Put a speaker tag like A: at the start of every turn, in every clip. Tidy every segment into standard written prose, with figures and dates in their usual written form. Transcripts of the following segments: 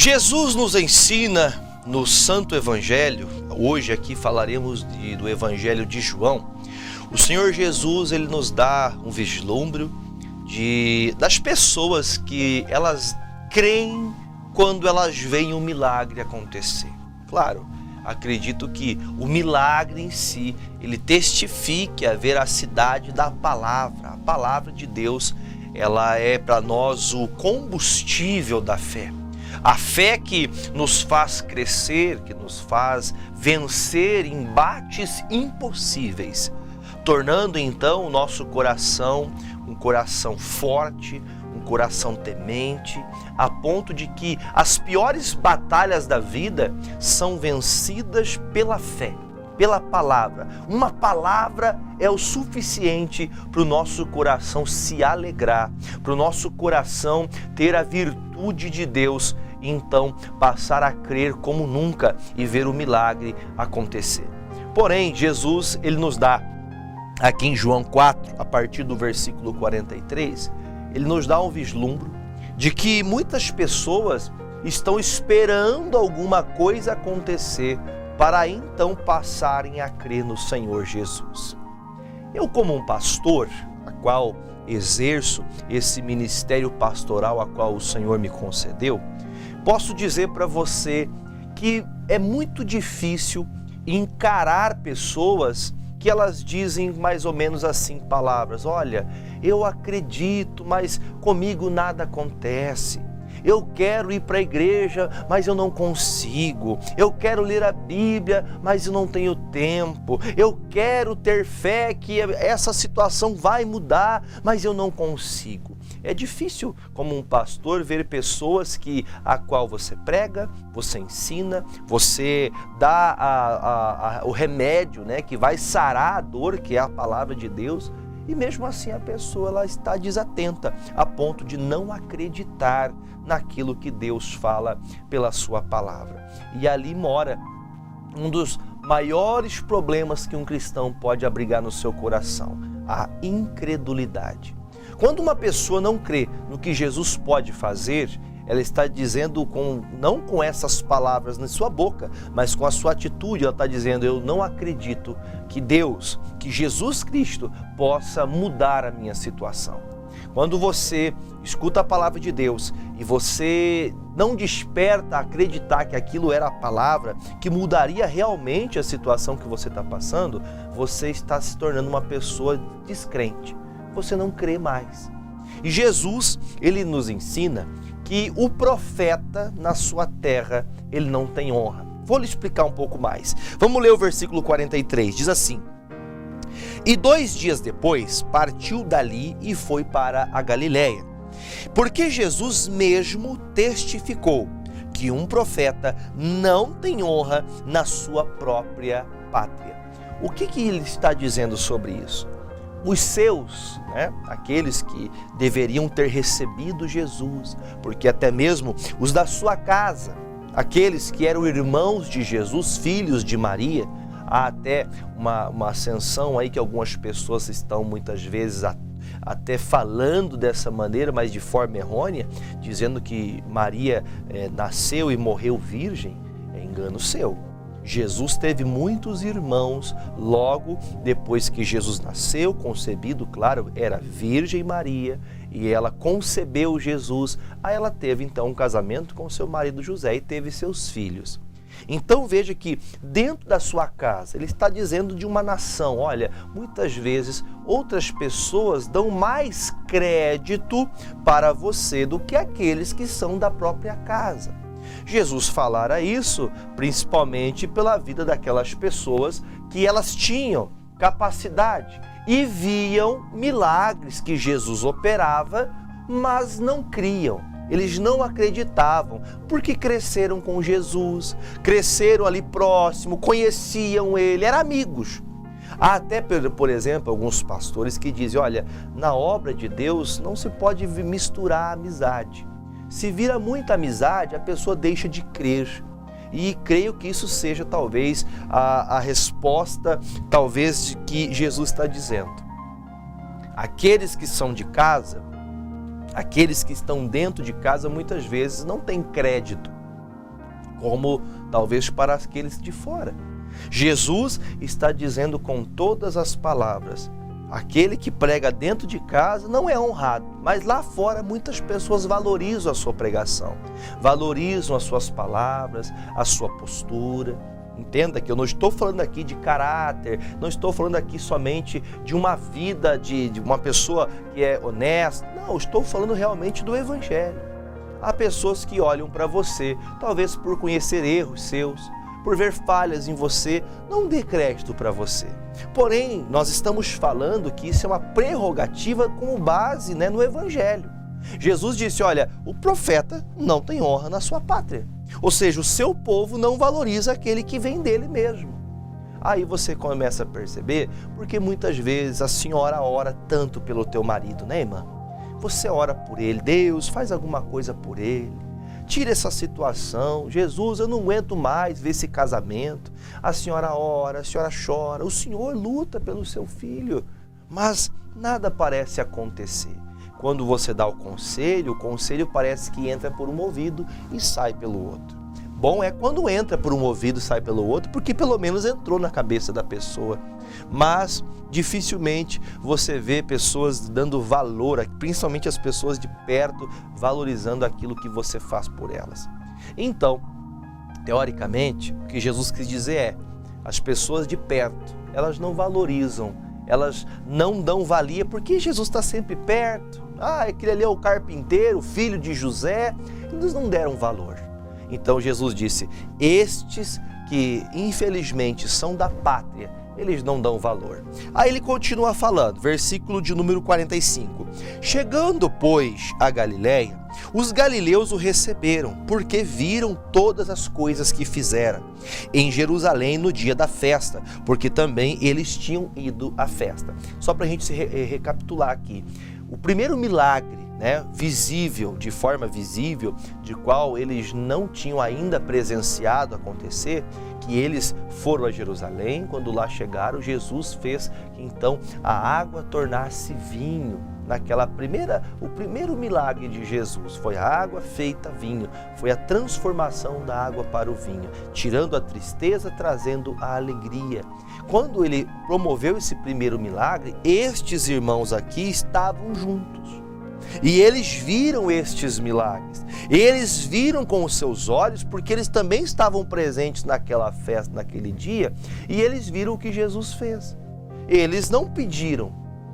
A: Jesus nos ensina no Santo Evangelho, hoje aqui falaremos do Evangelho de João. O Senhor Jesus, ele nos dá um vislumbre das pessoas que elas creem quando elas veem um milagre acontecer. Claro, acredito que o milagre em si, ele testifique a veracidade da palavra. A palavra de Deus, ela é para nós o combustível da fé. A fé que nos faz crescer, que nos faz vencer embates impossíveis, tornando então o nosso coração um coração forte, um coração temente, a ponto de que as piores batalhas da vida são vencidas pela fé, pela palavra. Uma palavra é o suficiente para o nosso coração se alegrar, para o nosso coração ter a virtude de Deus e então passar a crer como nunca e ver o milagre acontecer. Porém, Jesus, ele nos dá aqui em João 4, a partir do versículo 43, ele nos dá um vislumbre de que muitas pessoas estão esperando alguma coisa acontecer para então passarem a crer no Senhor Jesus. Eu, como um pastor, a qual exerço esse ministério pastoral a qual o Senhor me concedeu, posso dizer para você que é muito difícil encarar pessoas que elas dizem mais ou menos assim palavras: olha, eu acredito, mas comigo nada acontece. Eu quero ir para a igreja, mas eu não consigo. Eu quero ler a Bíblia, mas eu não tenho tempo. Eu quero ter fé que essa situação vai mudar, mas eu não consigo. É difícil, como um pastor, ver pessoas a qual você prega, você ensina, você dá o remédio, né, que vai sarar a dor, que é a palavra de Deus, e mesmo assim a pessoa ela está desatenta, a ponto de não acreditar naquilo que Deus fala pela sua palavra. E ali mora um dos maiores problemas que um cristão pode abrigar no seu coração: a incredulidade. Quando uma pessoa não crê no que Jesus pode fazer, ela está dizendo, não com essas palavras na sua boca, mas com a sua atitude, ela está dizendo: eu não acredito que Deus, que Jesus Cristo possa mudar a minha situação. Quando você escuta a palavra de Deus e você não desperta a acreditar que aquilo era a palavra que mudaria realmente a situação que você está passando, você está se tornando uma pessoa descrente. Você não crê mais. E Jesus, ele nos ensina que o profeta na sua terra, ele não tem honra. Vou lhe explicar um pouco mais. Vamos ler o versículo 43, diz assim: e 2 dias depois, partiu dali e foi para a Galiléia, porque Jesus mesmo testificou que um profeta não tem honra na sua própria pátria. O que ele está dizendo sobre isso? Os seus, aqueles que deveriam ter recebido Jesus, porque até mesmo os da sua casa, aqueles que eram irmãos de Jesus, filhos de Maria, há até uma ascensão aí que algumas pessoas estão muitas vezes até falando dessa maneira, mas de forma errônea, dizendo que Maria nasceu e morreu virgem. É engano seu. Jesus teve muitos irmãos logo depois que Jesus nasceu, concebido, claro, era Virgem Maria, e ela concebeu Jesus. Aí ela teve então um casamento com seu marido José e teve seus filhos. Então veja que dentro da sua casa, ele está dizendo de uma nação: olha, muitas vezes outras pessoas dão mais crédito para você do que aqueles que são da própria casa. Jesus falara isso principalmente pela vida daquelas pessoas que elas tinham capacidade e viam milagres que Jesus operava, mas não criam. Eles não acreditavam, porque cresceram com Jesus, cresceram ali próximo, conheciam ele, eram amigos. Há até, por exemplo, alguns pastores que dizem: olha, na obra de Deus não se pode misturar a amizade. Se vira muita amizade, a pessoa deixa de crer. E creio que isso seja talvez a resposta, talvez, de que Jesus está dizendo. Aqueles que são de casa, aqueles que estão dentro de casa, muitas vezes não têm crédito como talvez para aqueles de fora. Jesus está dizendo com todas as palavras: aquele que prega dentro de casa não é honrado, mas lá fora muitas pessoas valorizam a sua pregação, valorizam as suas palavras, a sua postura. Entenda que eu não estou falando aqui de caráter, não estou falando aqui somente de uma vida de uma pessoa que é honesta, não, estou falando realmente do Evangelho. Há pessoas que olham para você, talvez por conhecer erros seus, por ver falhas em você, não dê crédito para você. Porém, nós estamos falando que isso é uma prerrogativa com base, no Evangelho. Jesus disse: olha, o profeta não tem honra na sua pátria. Ou seja, o seu povo não valoriza aquele que vem dele mesmo. Aí você começa a perceber, porque muitas vezes a senhora ora tanto pelo teu marido, né, irmã? Você ora por ele, Deus, faz alguma coisa por ele. Tira essa situação. Jesus, eu não aguento mais ver esse casamento. A senhora ora, a senhora chora, o Senhor luta pelo seu filho, mas nada parece acontecer. Quando você dá o conselho parece que entra por um ouvido e sai pelo outro. Bom é quando entra por um ouvido e sai pelo outro, porque pelo menos entrou na cabeça da pessoa. Mas dificilmente você vê pessoas dando valor, principalmente as pessoas de perto, valorizando aquilo que você faz por elas. Então, teoricamente, o que Jesus quis dizer é: as pessoas de perto, elas não valorizam, elas não dão valia, porque Jesus está sempre perto. Aquele ali é o carpinteiro, filho de José. Eles não deram valor. Então Jesus disse: estes que infelizmente são da pátria, eles não dão valor. Aí ele continua falando, versículo de número 45. Chegando, pois, a Galiléia, os galileus o receberam, porque viram todas as coisas que fizera em Jerusalém no dia da festa, porque também eles tinham ido à festa. Só para a gente recapitular aqui, o primeiro milagre, visível, de forma visível, de qual eles não tinham ainda presenciado acontecer, que eles foram a Jerusalém. Quando lá chegaram, Jesus fez que então a água tornasse vinho. O primeiro milagre de Jesus foi a água feita vinho, foi a transformação da água para o vinho, tirando a tristeza, trazendo a alegria. Quando ele promoveu esse primeiro milagre, estes irmãos aqui estavam juntos. E eles viram estes milagres, eles viram com os seus olhos, porque eles também estavam presentes naquela festa, naquele dia, e eles viram o que Jesus fez. Eles não pediram,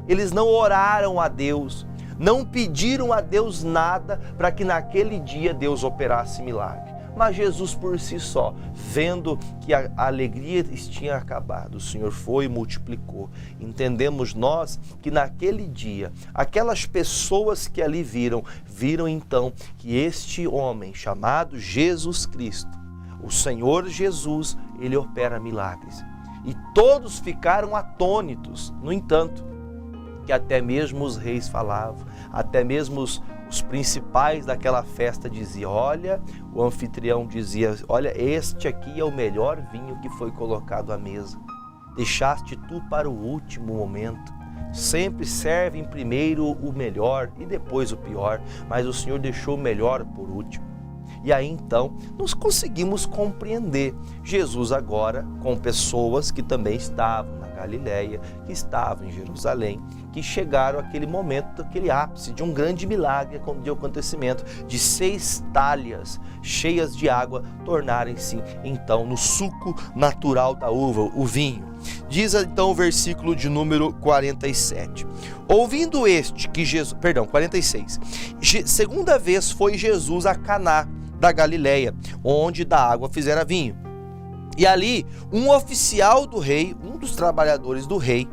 A: eles não oraram a Deus, não pediram a Deus nada para que naquele dia Deus operasse milagre. Mas Jesus por si só, vendo que a alegria tinha acabado, o Senhor foi e multiplicou. Entendemos nós que naquele dia, aquelas pessoas que ali viram então que este homem chamado Jesus Cristo, o Senhor Jesus, ele opera milagres. E todos ficaram atônitos. No entanto, que até mesmo os reis falavam, até mesmo os principais daquela festa diziam: olha, o anfitrião dizia: olha, este aqui é o melhor vinho que foi colocado à mesa. Deixaste tu para o último momento. Sempre servem primeiro o melhor e depois o pior, mas o Senhor deixou o melhor por último. E aí então nós conseguimos compreender Jesus agora com pessoas que também estavam na Galiléia, que estavam em Jerusalém, que chegaram àquele momento, aquele ápice de um grande milagre de acontecimento, de 6 talhas cheias de água tornarem-se então no suco natural da uva, o vinho. Diz então o versículo de número 47. Ouvindo este que Jesus, 46. Segunda vez foi Jesus a Caná da Galiléia, onde da água fizera vinho. E ali, um oficial do rei, um dos trabalhadores do rei,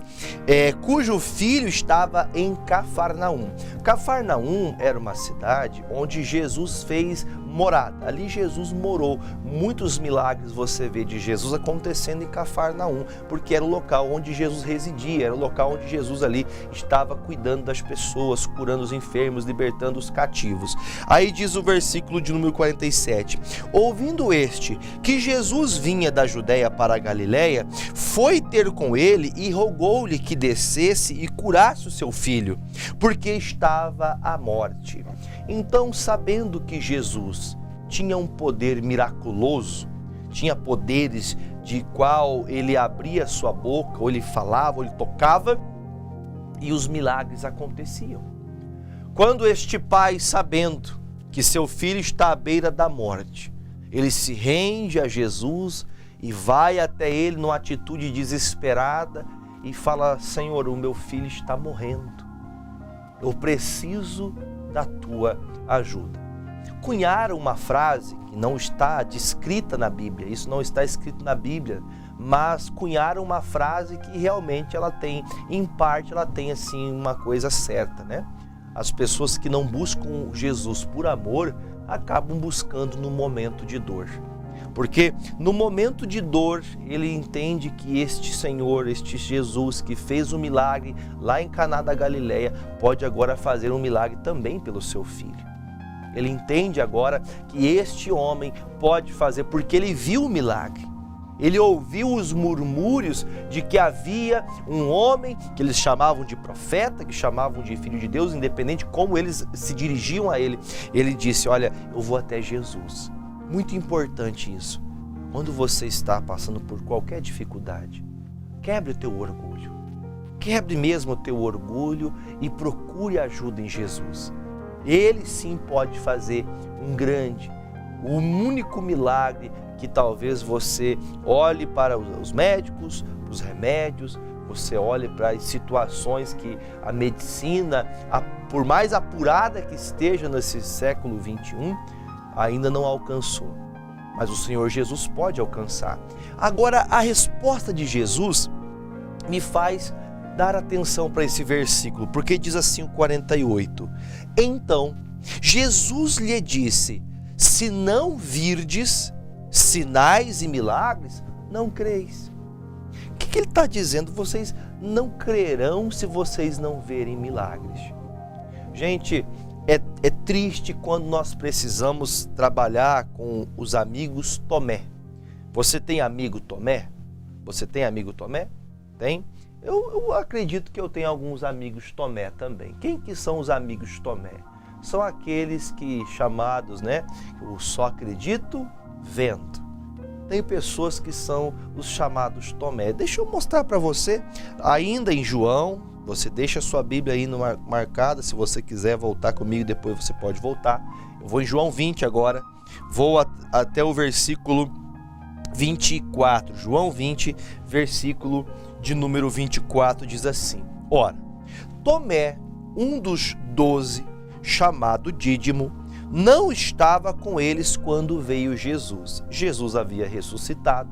A: cujo filho estava em Cafarnaum. Cafarnaum era uma cidade onde Jesus fez morada. Ali Jesus morou. Muitos milagres você vê de Jesus acontecendo em Cafarnaum, porque era o local onde Jesus residia, era o local onde Jesus ali estava cuidando das pessoas, curando os enfermos, libertando os cativos. Aí diz o versículo de número 47. Ouvindo este que Jesus vinha da Judéia para a Galiléia, foi ter com ele e rogou-lhe que descesse e curasse o seu filho, porque estava à morte. Então, sabendo que Jesus tinha um poder miraculoso, tinha poderes de qual ele abria sua boca, ou ele falava, ou ele tocava, e os milagres aconteciam. Quando este pai, sabendo que seu filho está à beira da morte, ele se rende a Jesus e vai até ele numa atitude desesperada e fala: Senhor, o meu filho está morrendo, eu preciso da tua ajuda. Cunharam uma frase que não está descrita na Bíblia, isso não está escrito na Bíblia, mas cunharam uma frase que realmente ela tem, em parte ela tem assim uma coisa certa, né? As pessoas que não buscam Jesus por amor, acabam buscando no momento de dor. Porque no momento de dor, ele entende que este Senhor, este Jesus que fez um milagre lá em Caná da Galileia, pode agora fazer um milagre também pelo seu filho. Ele entende agora que este homem pode fazer, porque ele viu o milagre. Ele ouviu os murmúrios de que havia um homem que eles chamavam de profeta, que chamavam de filho de Deus, independente de como eles se dirigiam a ele. Ele disse: olha, eu vou até Jesus. Muito importante isso. Quando você está passando por qualquer dificuldade, quebre o teu orgulho. Quebre mesmo o teu orgulho e procure ajuda em Jesus. Ele sim pode fazer um grande, um único milagre que talvez você olhe para os médicos, os remédios, você olhe para as situações que a medicina, por mais apurada que esteja nesse século 21, ainda não alcançou. Mas o Senhor Jesus pode alcançar. Agora, a resposta de Jesus me faz dar atenção para esse versículo, porque diz assim o 48. Então, Jesus lhe disse: se não virdes sinais e milagres, não creis. O que ele está dizendo? Vocês não crerão se vocês não verem milagres. Gente, é triste quando nós precisamos trabalhar com os amigos Tomé. Você tem amigo Tomé? Você tem amigo Tomé? Tem? Eu acredito que eu tenho alguns amigos Tomé também. Quem que são os amigos Tomé? São aqueles que chamados, né? Eu só acredito vendo. Tem pessoas que são os chamados Tomé. Deixa eu mostrar para você, ainda em João, você deixa a sua Bíblia aí marcada, se você quiser voltar comigo, depois você pode voltar. Eu vou em João 20 agora, vou até o versículo 24. João 20, versículo de número 24, diz assim: ora, Tomé, um dos 12, chamado Dídimo, não estava com eles quando veio Jesus. Jesus havia ressuscitado,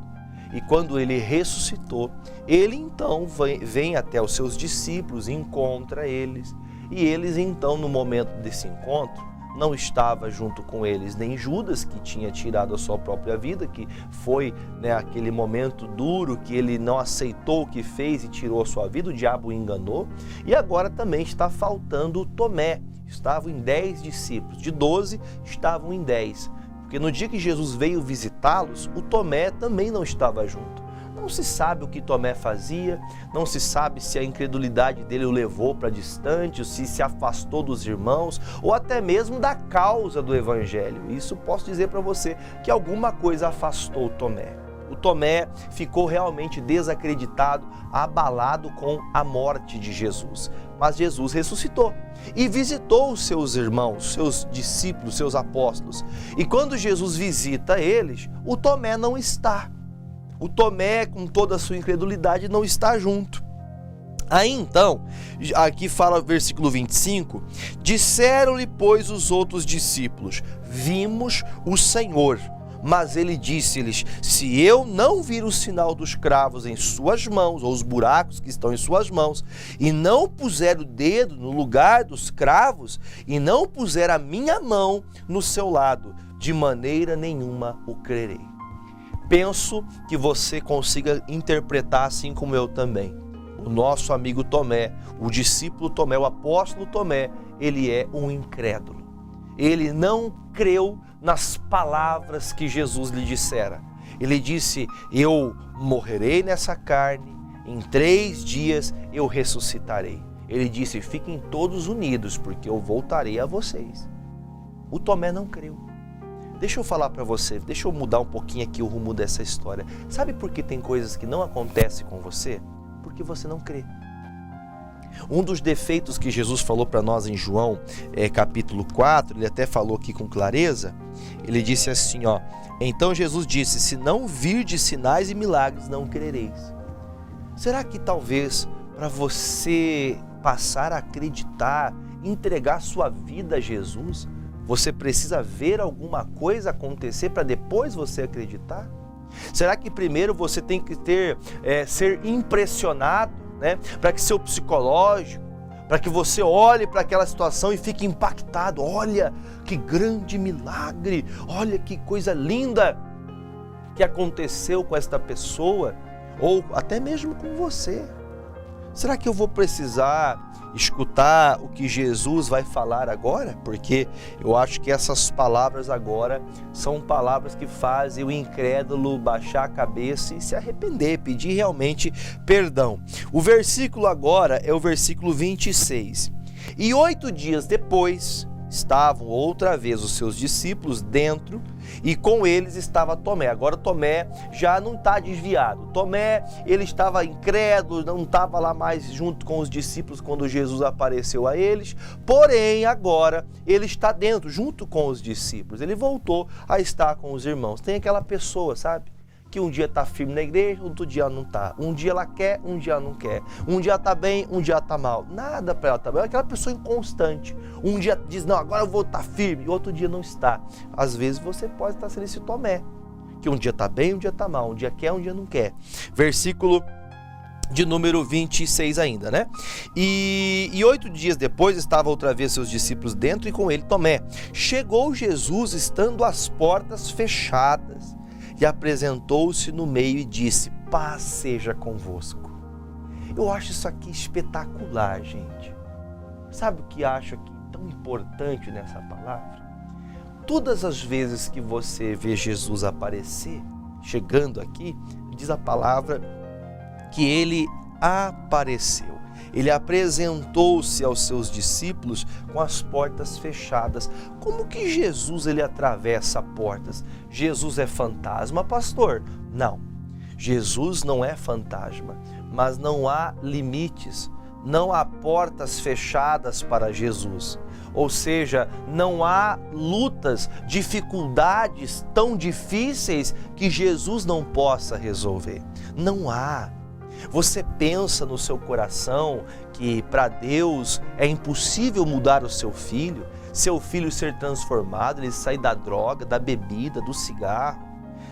A: e quando ele ressuscitou, ele então vem até os seus discípulos, encontra eles, e eles então, no momento desse encontro, não estava junto com eles nem Judas, que tinha tirado a sua própria vida, que foi, né, aquele momento duro que ele não aceitou o que fez e tirou a sua vida, o diabo o enganou, e agora também está faltando o Tomé. Estavam em 10 discípulos, de 12 estavam em 10, porque no dia que Jesus veio visitá-los, o Tomé também não estava junto. Não se sabe o que Tomé fazia, não se sabe se a incredulidade dele o levou para distante, ou se afastou dos irmãos, ou até mesmo da causa do Evangelho. Isso posso dizer para você, que alguma coisa afastou o Tomé. O Tomé ficou realmente desacreditado, abalado com a morte de Jesus. Mas Jesus ressuscitou e visitou os seus irmãos, seus discípulos, seus apóstolos. E quando Jesus visita eles, o Tomé não está. O Tomé, com toda a sua incredulidade, não está junto. Aí então, aqui fala o versículo 25, disseram-lhe, pois, os outros discípulos: vimos o Senhor. Mas ele disse-lhes: se eu não vir o sinal dos cravos em suas mãos, ou os buracos que estão em suas mãos, e não puser o dedo no lugar dos cravos, e não puser a minha mão no seu lado, de maneira nenhuma o crerei. Penso que você consiga interpretar assim como eu também. O nosso amigo Tomé, o discípulo Tomé, o apóstolo Tomé, ele é um incrédulo. Ele não creu nas palavras que Jesus lhe dissera. Ele disse: eu morrerei nessa carne, em 3 dias eu ressuscitarei. Ele disse: fiquem todos unidos, porque eu voltarei a vocês. O Tomé não creu. Deixa eu falar para você, deixa eu mudar um pouquinho aqui o rumo dessa história. Sabe por que tem coisas que não acontecem com você? Porque você não crê. Um dos defeitos que Jesus falou para nós em João, capítulo 4, ele até falou aqui com clareza, ele disse assim, ó: então Jesus disse, se não virdes sinais e milagres, não crereis. Será que talvez para você passar a acreditar, entregar sua vida a Jesus, você precisa ver alguma coisa acontecer para depois você acreditar? Será que primeiro você tem que ser impressionado, né? Para que seu psicológico, para que você olhe para aquela situação e fique impactado? Olha que grande milagre, olha que coisa linda que aconteceu com esta pessoa, ou até mesmo com você. Será que eu vou precisar escutar o que Jesus vai falar agora? Porque eu acho que essas palavras agora são palavras que fazem o incrédulo baixar a cabeça e se arrepender, pedir realmente perdão. O versículo agora é o versículo 26. E 8 dias depois, estavam outra vez os seus discípulos dentro e com eles estava Tomé. Agora Tomé já não está desviado. Tomé, ele estava incrédulo, não estava lá mais junto com os discípulos quando Jesus apareceu a eles. Porém, agora ele está dentro, junto com os discípulos. Ele voltou a estar com os irmãos. Tem aquela pessoa, sabe? Que um dia está firme na igreja, outro dia não está. Um dia ela quer, um dia não quer. Um dia está bem, um dia está mal. Nada para ela estar bem. É aquela pessoa inconstante. Um dia diz, não, agora eu vou estar firme, e outro dia não está. Às vezes você pode estar sendo esse Tomé, que um dia está bem, um dia está mal. Um dia quer, um dia não quer. Versículo de número 26 ainda, né? E 8 dias depois estavam outra vez seus discípulos dentro e com ele Tomé. Chegou Jesus estando as portas fechadas. E apresentou-se no meio e disse, paz seja convosco. Eu acho isso aqui espetacular, gente. Sabe o que acho aqui tão importante nessa palavra? Todas as vezes que você vê Jesus aparecer, chegando aqui, diz a palavra que ele apareceu. Ele apresentou-se aos seus discípulos com as portas fechadas. Como que Jesus ele atravessa portas? Jesus é fantasma, pastor? Não. Jesus não é fantasma, mas não há limites, não há portas fechadas para Jesus. Ou seja, não há lutas, dificuldades tão difíceis que Jesus não possa resolver. Não há. Você pensa no seu coração que para Deus é impossível mudar o seu filho ser transformado, ele sair da droga, da bebida, do cigarro,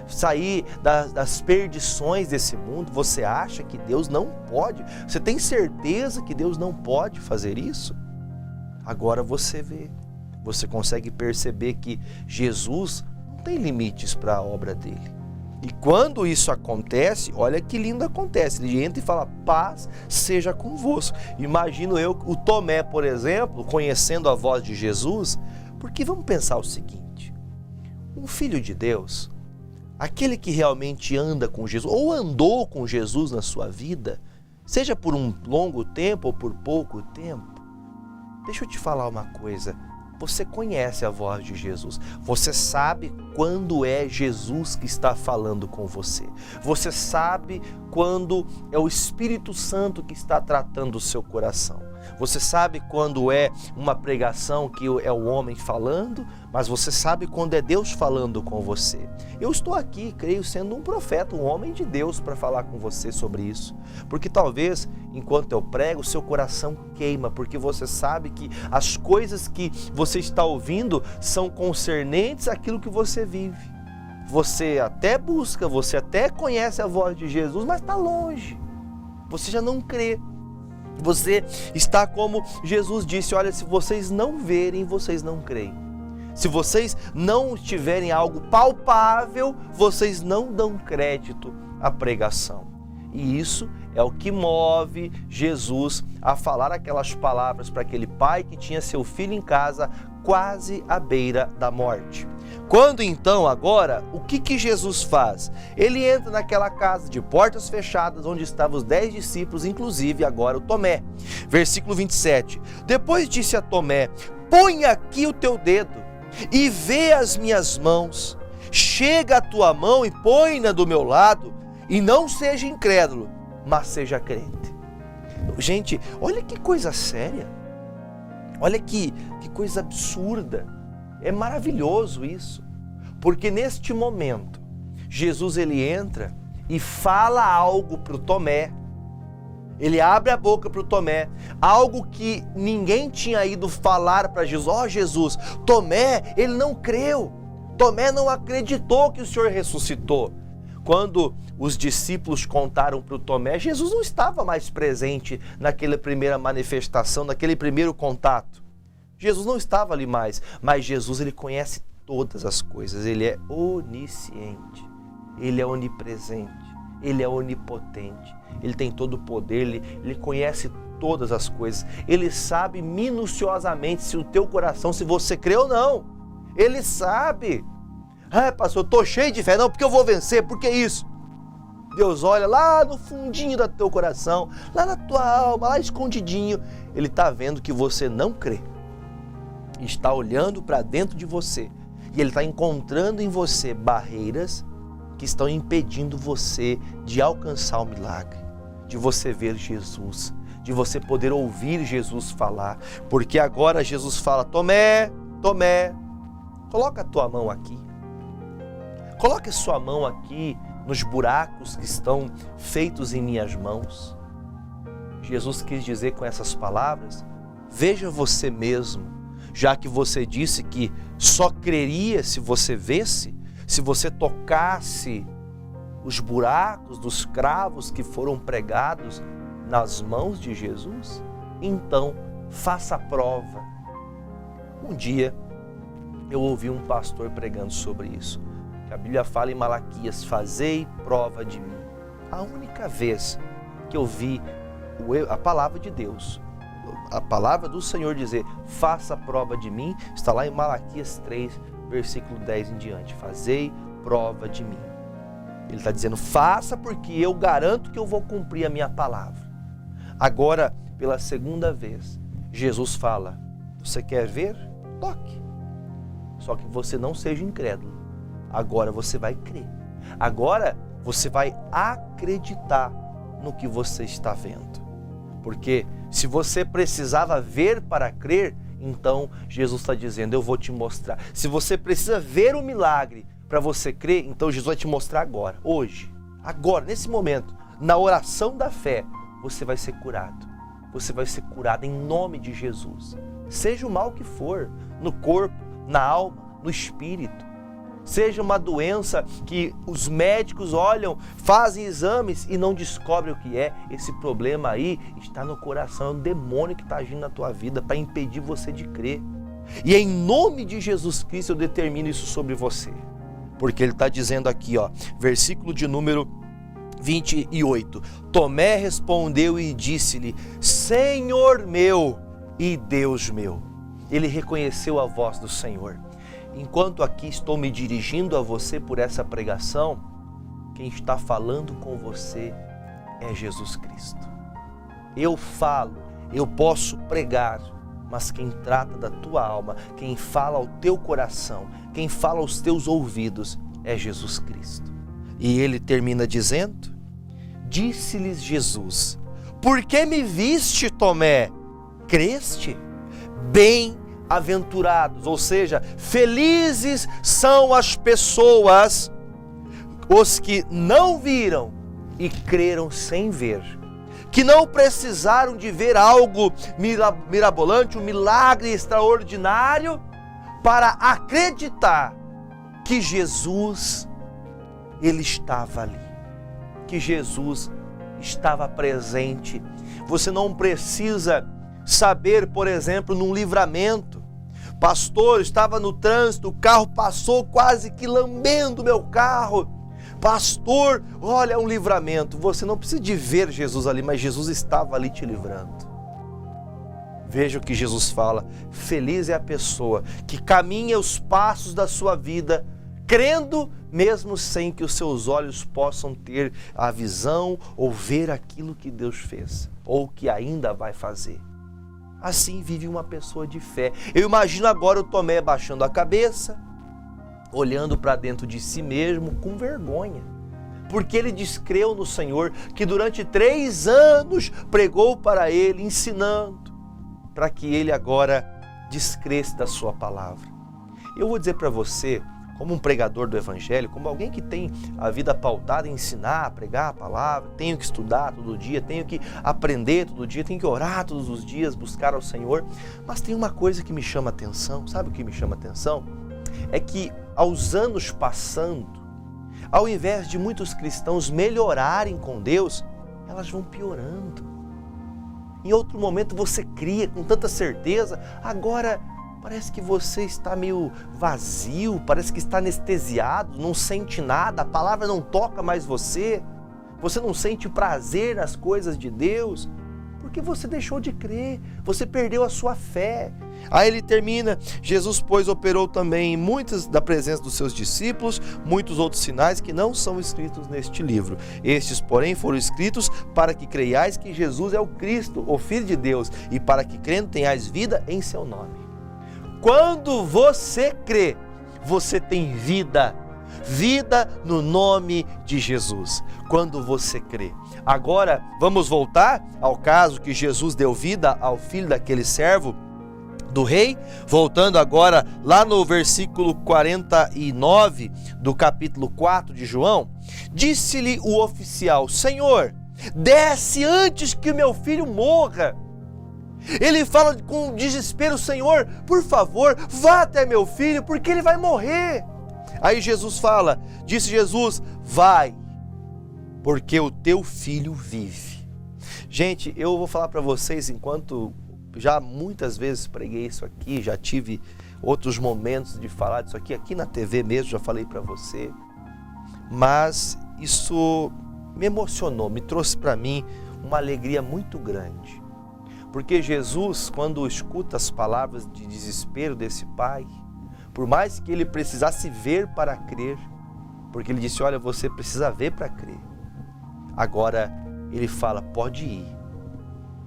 A: sair das perdições desse mundo? Você acha que Deus não pode? Você tem certeza que Deus não pode fazer isso? Agora você vê, você consegue perceber que Jesus não tem limites para a obra dele. E quando isso acontece, olha que lindo acontece, ele entra e fala, paz seja convosco. Imagino eu, o Tomé, por exemplo, conhecendo a voz de Jesus, porque vamos pensar o seguinte, um filho de Deus, aquele que realmente anda com Jesus, ou andou com Jesus na sua vida, seja por um longo tempo ou por pouco tempo, deixa eu te falar uma coisa, você conhece a voz de Jesus, você sabe quando é Jesus que está falando com você, você sabe quando é o Espírito Santo que está tratando o seu coração, você sabe quando é uma pregação que é o homem falando, mas você sabe quando é Deus falando com você. Eu estou aqui, creio, sendo um profeta, um homem de Deus para falar com você sobre isso, porque talvez enquanto eu prego, seu coração queima, porque você sabe que as coisas que você está ouvindo são concernentes àquilo que você vive. Você até busca, você até conhece a voz de Jesus, mas está longe, você já não crê. Você está como Jesus disse, olha, se vocês não verem, vocês não creem. Se vocês não tiverem algo palpável, vocês não dão crédito à pregação. E isso é o que move Jesus a falar aquelas palavras para aquele pai que tinha seu filho em casa quase à beira da morte. Quando então, agora, o que Jesus faz? Ele entra naquela casa de portas fechadas, onde estavam os 10 discípulos, inclusive agora o Tomé. Versículo 27. Depois disse a Tomé, põe aqui o teu dedo e vê as minhas mãos. Chega a tua mão e põe-na do meu lado, e não seja incrédulo, mas seja crente. Gente, olha que coisa séria, olha que coisa absurda. É maravilhoso isso, porque neste momento, Jesus ele entra e fala algo para o Tomé. Ele abre a boca para o Tomé, algo que ninguém tinha ido falar para Jesus. Ó Jesus, Tomé, ele não creu, Tomé não acreditou que o Senhor ressuscitou. Quando os discípulos contaram para o Tomé, Jesus não estava mais presente naquela primeira manifestação, naquele primeiro contato. Jesus não estava ali mais, mas Jesus ele conhece todas as coisas, ele é onisciente, ele é onipresente, ele é onipotente, ele tem todo o poder, ele conhece todas as coisas, ele sabe minuciosamente se o teu coração, se você crê ou não, ele sabe. Ah, pastor, eu estou cheio de fé, não, porque eu vou vencer, porque isso? Deus olha lá no fundinho do teu coração, lá na tua alma, lá escondidinho, ele está vendo que você não crê, está olhando para dentro de você, e ele está encontrando em você barreiras que estão impedindo você de alcançar o milagre, de você ver Jesus, de você poder ouvir Jesus falar, porque agora Jesus fala, Tomé, Tomé, coloca a tua mão aqui, coloque a sua mão aqui nos buracos que estão feitos em minhas mãos. Jesus quis dizer com essas palavras, veja você mesmo, já que você disse que só creria se você visse, se você tocasse os buracos dos cravos que foram pregados nas mãos de Jesus, então faça a prova. Um dia eu ouvi um pastor pregando sobre isso, que a Bíblia fala em Malaquias, fazei prova de mim. A única vez que eu vi a palavra de Deus, a palavra do Senhor dizer, faça prova de mim, está lá em Malaquias 3, versículo 10 em diante, fazei prova de mim. Ele está dizendo, faça porque eu garanto que eu vou cumprir a minha palavra. Agora, pela segunda vez, Jesus fala, você quer ver? Toque. Só que você não seja incrédulo. Agora você vai crer. Agora você vai acreditar no que você está vendo. Porque se você precisava ver para crer, então Jesus está dizendo, eu vou te mostrar. Se você precisa ver o milagre para você crer, então Jesus vai te mostrar agora, hoje, agora, nesse momento, na oração da fé, você vai ser curado. Você vai ser curado em nome de Jesus. Seja o mal que for, no corpo, na alma, no espírito. Seja uma doença que os médicos olham, fazem exames e não descobrem o que é. Esse problema aí está no coração, é um demônio que está agindo na tua vida para impedir você de crer. E em nome de Jesus Cristo eu determino isso sobre você. Porque ele está dizendo aqui, ó, versículo de número 28. Tomé respondeu e disse-lhe, Senhor meu e Deus meu. Ele reconheceu a voz do Senhor. Enquanto aqui estou me dirigindo a você por essa pregação, quem está falando com você é Jesus Cristo. Eu falo, eu posso pregar, mas quem trata da tua alma, quem fala ao teu coração, quem fala aos teus ouvidos é Jesus Cristo. E ele termina dizendo, disse-lhes Jesus, por que me viste, Tomé? Creste? Bem-aventurados, ou seja, felizes são as pessoas, os que não viram e creram sem ver, que não precisaram de ver algo mirabolante, um milagre extraordinário, para acreditar que Jesus, ele estava ali, que Jesus estava presente. Você não precisa saber, por exemplo, num livramento, pastor, estava no trânsito, o carro passou quase que lambendo o meu carro, pastor, olha, um livramento. Você não precisa de ver Jesus ali, mas Jesus estava ali te livrando. Veja o que Jesus fala, feliz é a pessoa que caminha os passos da sua vida, crendo mesmo sem que os seus olhos possam ter a visão ou ver aquilo que Deus fez, ou que ainda vai fazer. assim vive uma pessoa de fé. Eu imagino agora o Tomé baixando a cabeça, olhando para dentro de si mesmo com vergonha, porque ele descreu no Senhor, que durante 3 anos pregou para ele, ensinando, para que ele agora descresse da sua palavra. Eu vou dizer para você, como um pregador do Evangelho, como alguém que tem a vida pautada em ensinar, pregar a palavra, tenho que estudar todo dia, tenho que aprender todo dia, tenho que orar todos os dias, buscar ao Senhor, mas tem uma coisa que me chama atenção. Sabe o que me chama atenção? É que aos anos passando, ao invés de muitos cristãos melhorarem com Deus, elas vão piorando. Em outro momento você cria com tanta certeza, agora parece que você está meio vazio, parece que está anestesiado, não sente nada, a palavra não toca mais você não sente prazer nas coisas de Deus, porque você deixou de crer, você perdeu a sua fé. Aí ele termina: Jesus, pois, operou também em muitas da presença dos seus discípulos, muitos outros sinais que não são escritos neste livro. Estes, porém, foram escritos para que creiais que Jesus é o Cristo, o Filho de Deus, e para que crendo tenhais vida em seu nome. Quando você crê, você tem vida, vida no nome de Jesus. Quando você crê. Agora, vamos voltar ao caso que Jesus deu vida ao filho daquele servo do rei, voltando agora lá no versículo 49 do capítulo 4 de João. Disse-lhe o oficial: Senhor, desce antes que meu filho morra. Ele fala com desespero: Senhor, por favor, vá até meu filho, porque ele vai morrer. Aí Jesus fala, disse Jesus: vai, porque o teu filho vive. Gente, eu vou falar para vocês, enquanto já muitas vezes preguei isso aqui, já tive outros momentos de falar disso aqui na TV mesmo, já falei para você, mas isso me emocionou, me trouxe para mim uma alegria muito grande. Porque Jesus, quando escuta as palavras de desespero desse pai, por mais que ele precisasse ver para crer, porque ele disse: olha, você precisa ver para crer. Agora ele fala: pode ir,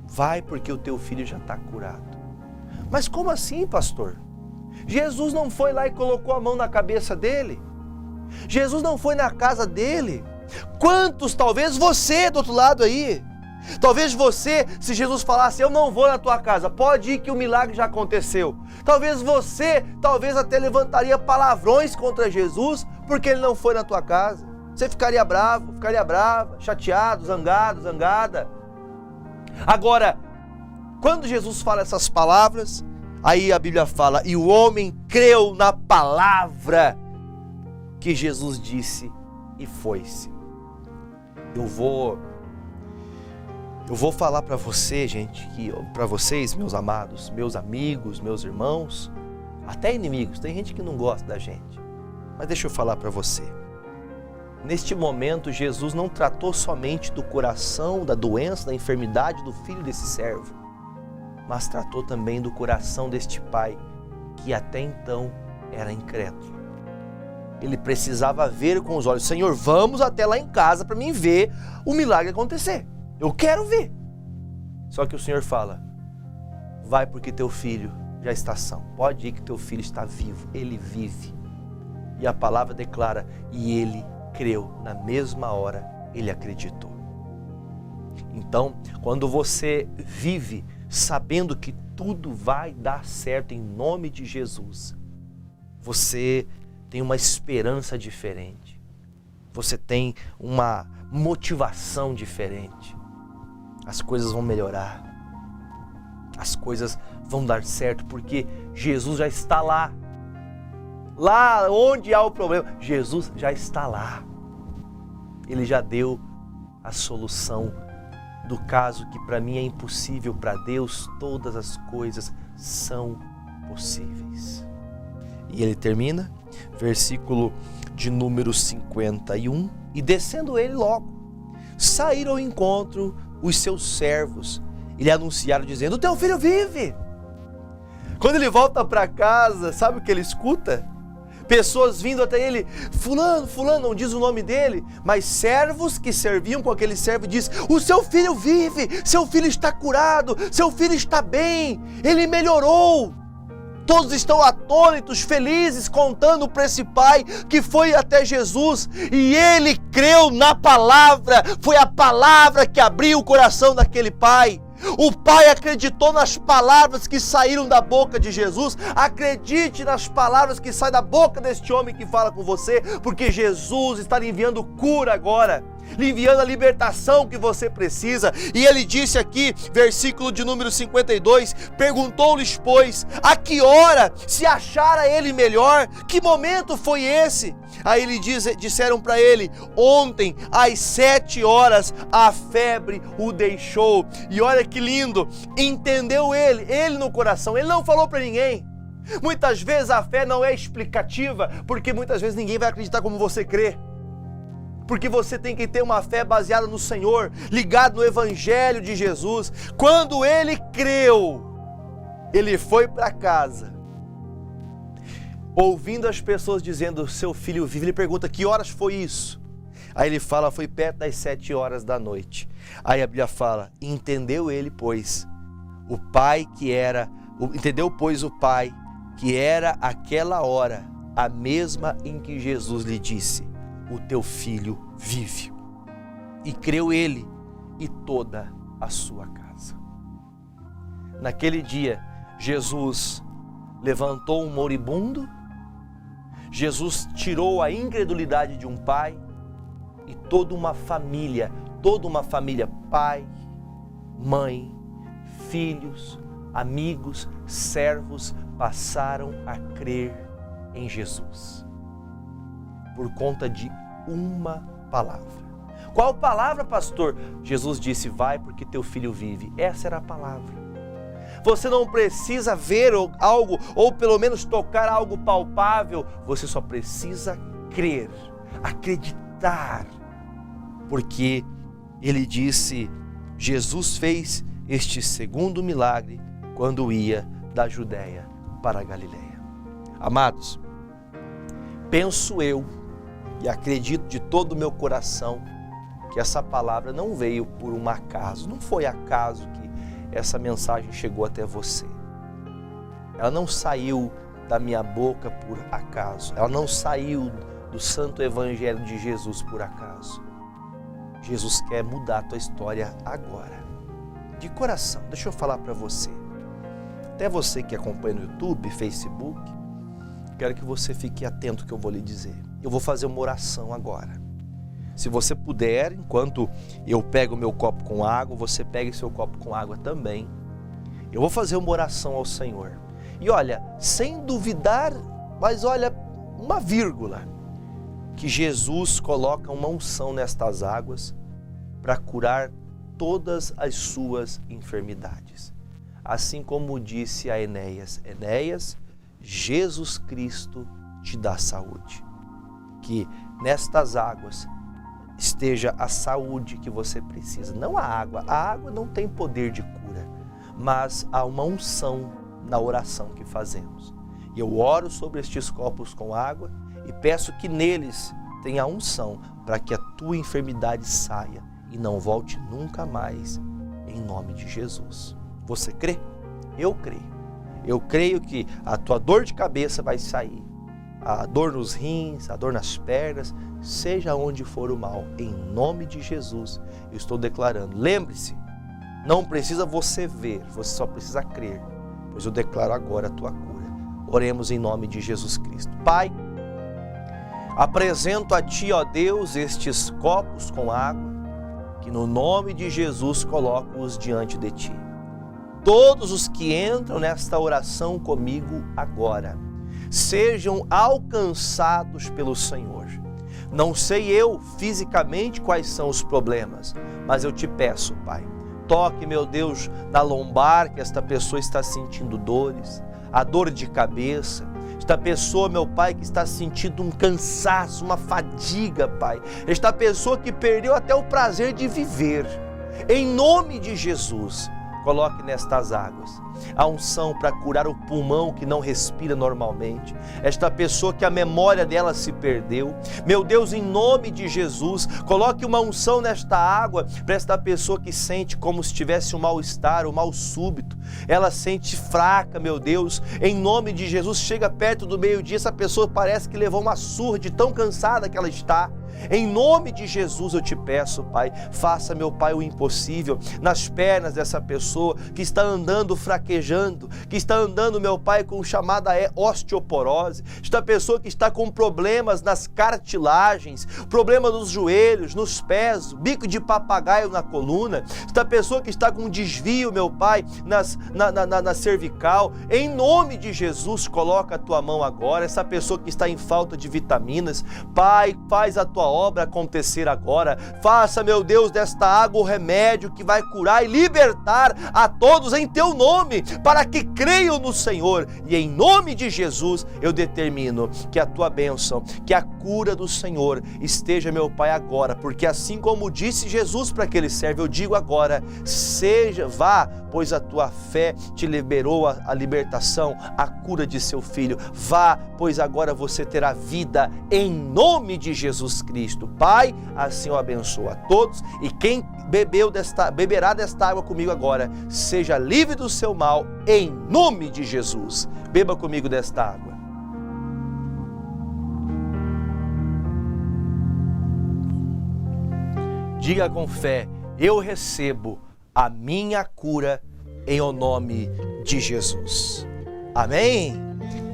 A: vai, porque o teu filho já está curado. Mas como assim, pastor? Jesus não foi lá e colocou a mão na cabeça dele? Jesus não foi na casa dele? Quantos, talvez você do outro lado aí, talvez você, se Jesus falasse: eu não vou na tua casa, pode ir que o milagre já aconteceu. Talvez você, até levantaria palavrões contra Jesus, porque ele não foi na tua casa. Você ficaria bravo, ficaria brava, chateado, zangado, zangada. Agora, quando Jesus fala essas palavras, aí a Bíblia fala: e o homem creu na palavra que Jesus disse e foi-se. Eu vou falar para você, gente, para vocês, meus amados, meus amigos, meus irmãos, até inimigos, tem gente que não gosta da gente, mas deixa eu falar para você. Neste momento, Jesus não tratou somente do coração, da doença, da enfermidade do filho desse servo, mas tratou também do coração deste pai, que até então era incrédulo. Ele precisava ver com os olhos: Senhor, vamos até lá em casa para mim ver o milagre acontecer. Eu quero ver. Só que o Senhor fala: vai, porque teu filho já está são. Pode ir que teu filho está vivo. Ele vive. E a palavra declara: e ele creu. Na mesma hora, ele acreditou. Então, quando você vive sabendo que tudo vai dar certo em nome de Jesus, você tem uma esperança diferente. Você tem uma motivação diferente. As coisas vão melhorar, as coisas vão dar certo, porque Jesus já está lá. Lá onde há o problema, Jesus já está lá. Ele já deu a solução do caso que para mim é impossível. Para Deus todas as coisas são possíveis. E ele termina, versículo de número 51, e descendo ele logo, saíram ao encontro os seus servos e lhe anunciaram dizendo: o teu filho vive. Quando ele volta para casa, sabe o que ele escuta? Pessoas vindo até ele, fulano, não diz o nome dele, mas servos que serviam com aquele servo diz: o seu filho vive, seu filho está curado, seu filho está bem, ele melhorou. Todos estão atônitos, felizes, contando para esse pai que foi até Jesus e ele creu na palavra. Foi a palavra que abriu o coração daquele pai. O pai acreditou nas palavras que saíram da boca de Jesus. Acredite nas palavras que saem da boca deste homem que fala com você, porque Jesus está lhe enviando cura agora, lhe enviando a libertação que você precisa. E ele disse aqui, versículo de número 52, perguntou-lhes, pois, a que hora se achara ele melhor? Que momento foi esse? Aí disseram para ele: ontem às 7 horas a febre o deixou. E olha que lindo, entendeu ele no coração, ele não falou para ninguém. Muitas vezes a fé não é explicativa, porque muitas vezes ninguém vai acreditar como você crê. Porque você tem que ter uma fé baseada no Senhor, ligado no Evangelho de Jesus. Quando ele creu, ele foi para casa, ouvindo as pessoas dizendo: seu filho vive. Ele pergunta: que horas foi isso? Aí ele fala: foi perto das 7 horas da noite. Aí a Bíblia fala: entendeu ele, pois, o pai que era aquela hora, a mesma em que Jesus lhe disse: o teu filho vive. E creu ele e toda a sua casa. Naquele dia, Jesus levantou um moribundo, Jesus tirou a incredulidade de um pai, e toda uma família, pai, mãe, filhos, amigos, servos, passaram a crer em Jesus. Por conta de uma palavra. Qual palavra, pastor? Jesus disse: vai, porque teu filho vive. Essa era a palavra. Você não precisa ver algo, ou pelo menos tocar algo palpável. Você só precisa crer, acreditar. Porque ele disse, Jesus fez este segundo milagre quando ia da Judéia para a Galileia. Amados, penso eu e acredito de todo o meu coração que essa palavra não veio por um acaso. Não foi acaso que essa mensagem chegou até você. Ela não saiu da minha boca por acaso. Ela não saiu do Santo Evangelho de Jesus por acaso. Jesus quer mudar a tua história agora. De coração, deixa eu falar para você. Até você que acompanha no YouTube, Facebook, quero que você fique atento ao que eu vou lhe dizer. Eu vou fazer uma oração agora. Se você puder, enquanto eu pego o meu copo com água, você pegue seu copo com água também. Eu vou fazer uma oração ao Senhor. E olha, sem duvidar, mas olha, uma vírgula, que Jesus coloca uma unção nestas águas para curar todas as suas enfermidades. Assim como disse a Enéas: Enéas, Jesus Cristo te dá saúde. Que nestas águas esteja a saúde que você precisa. Não a água não tem poder de cura, mas há uma unção na oração que fazemos. E eu oro sobre estes copos com água e peço que neles tenha unção para que a tua enfermidade saia e não volte nunca mais, em nome de Jesus. Você crê? Eu creio. Eu creio que a tua dor de cabeça vai sair, a dor nos rins, a dor nas pernas, seja onde for o mal, em nome de Jesus, eu estou declarando. Lembre-se, não precisa você ver, você só precisa crer, pois eu declaro agora a tua cura. Oremos em nome de Jesus Cristo. Pai, apresento a Ti, ó Deus, estes copos com água, que no nome de Jesus coloco-os diante de Ti. Todos os que entram nesta oração comigo agora, sejam alcançados pelo Senhor. Não sei eu fisicamente quais são os problemas, mas eu te peço, Pai, toque, meu Deus, na lombar que esta pessoa está sentindo dores, a dor de cabeça, esta pessoa, meu Pai, que está sentindo um cansaço, uma fadiga, Pai, esta pessoa que perdeu até o prazer de viver. Em nome de Jesus, coloque nestas águas a unção para curar o pulmão que não respira normalmente, esta pessoa que a memória dela se perdeu. Meu Deus, em nome de Jesus, coloque uma unção nesta água para esta pessoa que sente como se tivesse um mal-estar, um mal súbito, ela sente fraca, meu Deus, em nome de Jesus, chega perto do meio-dia, essa pessoa parece que levou uma surra de tão cansada que ela está. Em nome de Jesus eu te peço, Pai, faça, meu Pai, o impossível nas pernas dessa pessoa que está andando fraquejando, que está andando, meu Pai, com chamada osteoporose, esta pessoa que está com problemas nas cartilagens, problema nos joelhos, nos pés, bico de papagaio na coluna, esta pessoa que está com desvio, meu Pai, na cervical. Em nome de Jesus, coloca a tua mão agora, essa pessoa que está em falta de vitaminas, Pai, faz a tua obra acontecer agora. Faça, meu Deus, desta água o remédio que vai curar e libertar a todos em teu nome, para que creiam no Senhor. E em nome de Jesus eu determino que a tua bênção, que a cura do Senhor esteja, meu Pai, agora, porque assim como disse Jesus para aquele servo, eu digo agora, vá, pois a tua fé te liberou a libertação, a cura de seu filho. Vá, pois agora você terá vida em nome de Jesus Cristo. Pai, assim eu abençoo a todos, e quem beberá desta água comigo agora, seja livre do seu mal, em nome de Jesus. Beba comigo desta água. Diga com fé: eu recebo a minha cura em o nome de Jesus. Amém?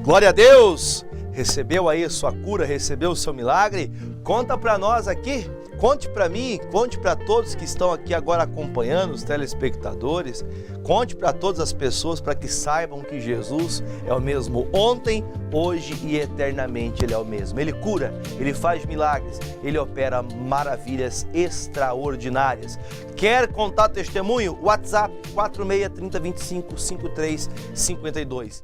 A: Glória a Deus! Recebeu aí sua cura, recebeu o seu milagre? Conta para nós aqui, conte para mim, conte para todos que estão aqui agora acompanhando, os telespectadores, conte para todas as pessoas para que saibam que Jesus é o mesmo ontem, hoje e eternamente. Ele é o mesmo. Ele cura, Ele faz milagres, Ele opera maravilhas extraordinárias. Quer contar testemunho? WhatsApp 46 30 25 53 52.